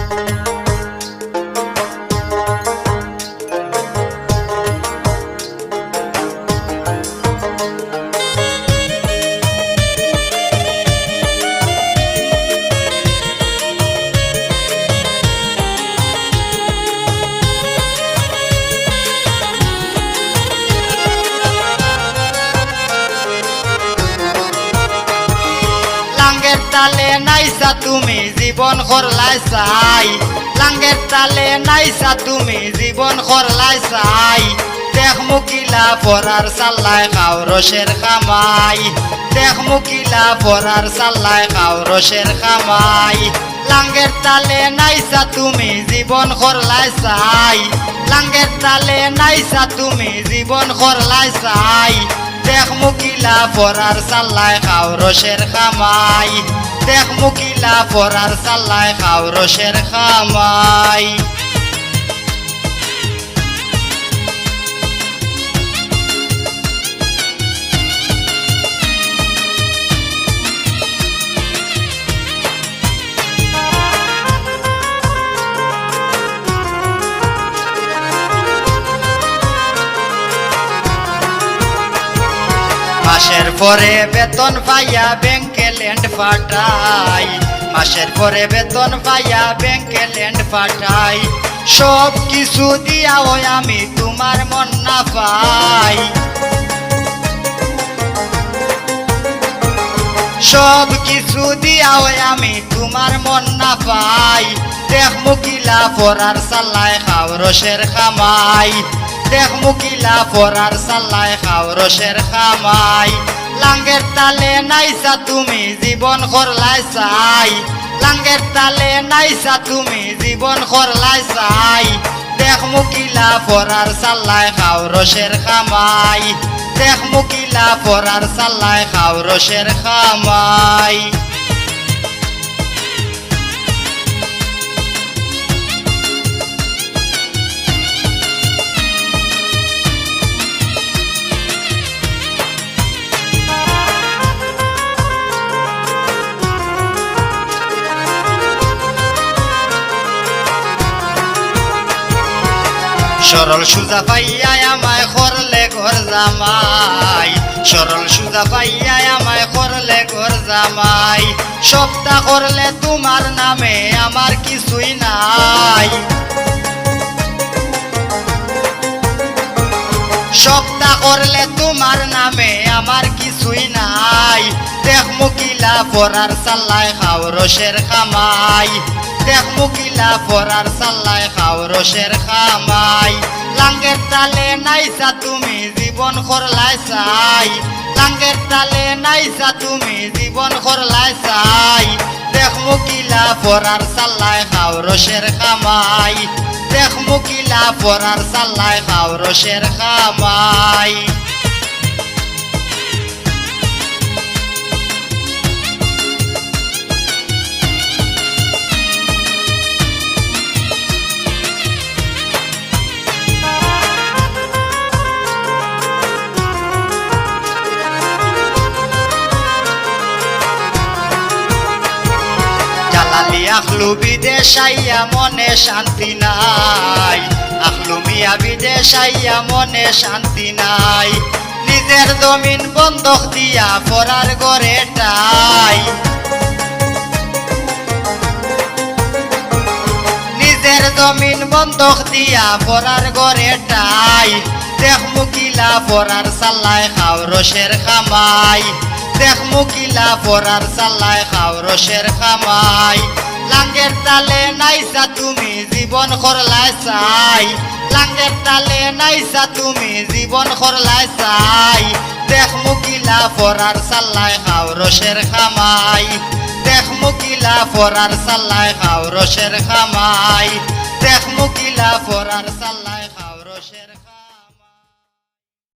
লাঙ্গের তালে নাইসা তুমি জীবন করলাই চাই, লাঙ্গের তালে নাইসা তুমি জীবন করলাই চাই। দেখ মুকিলা পরার সাল্লাই খাও রসের খামাই, দেখ মুকিলা পরার সাল্লাই খাও রসের খামাই। লাঙ্গের তালে নাইসা তুমি জীবন করলাই চাই, লাঙ্গের তালে নাইসা তুমি জীবন করলাই চাই। দেখ মুকিলা পরার সাল্লাই খাও রসের খামাই, দেখ মুকিলা পরার সাল্লাই খাও রসের খামাই। মাসের পরে বেতন পাইয়া ব্যাংকে ল্যান্ড পাঠাই, মাসের পরে বেতন পাইয়া ব্যাংকে ল্যান্ড পাঠাই। সব কিছু দিয়াও আমি তোমার মন না পাই, সব কিছু দিয়াও আমি তোমার মন না পাই। দেখ মুকিলা পরার সাল্লাই খাও রসের খামাই, দেখ মুকিলা পরার সাল্লাই খাও রসের খামাই। লাঙ্গের তালে নাইসা তুমি জীবন করলাই চাই, লাঙ্গের তালে নাইসা তুমি জীবন করলাই চাই। দেখ মুকিলা পরার সাল্লাই খাও রসের খামাই, দেখ মুকিলা পরার সাল্লাই খাও রসের খামাই। সরল সুজা পাইয়া আমায় করলে ঘর জামাই, সরল সুজা পাইয়া আমায় করলে ঘর জামাই। সপ্তাহ করলে তোমার নামে আমার কিছুই নাই, সপ্তাহ করলে তোমার নামে আমার কিছুই নাই। দেখ মুকিলা পরার সাল্লাই খাও রসের খামাই, দেখ মুকিলা পরার সাল্লাই খাও রসের খামাই। লাঙ্গের তালে নাইসা তুমি জীবন করলাই চাই, লাঙ্গের তালে নাইসা তুমি জীবন করলাই চাই। দেখ মুকিলা পরার সাল্লাই খাও রসের খামাই, দেখ মুকিলা পরার সাল্লাই খাও রসের খামাই। আখলু বিদেশ আইয়া মনে শান্তি নাই, আখলু মিয়া বিদেশ আইয়া মনে শান্তি নাই। নিজের জমিন বন্ধক দিয়া পরার ঘরে টাই, নিজের জমিন বন্ধক দিয়া পরার ঘরে টাই। দেখ মুকিলা পরার সাল্লাই খাও রসের খামাই, দেখ মুকিলা পরার সাল্লাই খাও রসের খামাই। লাঙ্গের তালে নাইসা তুমি জীবন করলাই চাই, লাঙ্গের তালে নাইসা তুমি জীবন করলাই চাই। দেখ মুকিলা পরার সাল্লাই খাও রসের খামাই, দেখ মুকিলা পরার সাল্লাই খাও রসের খামাই, দেখ মুকিলা পরার সাল্লাই।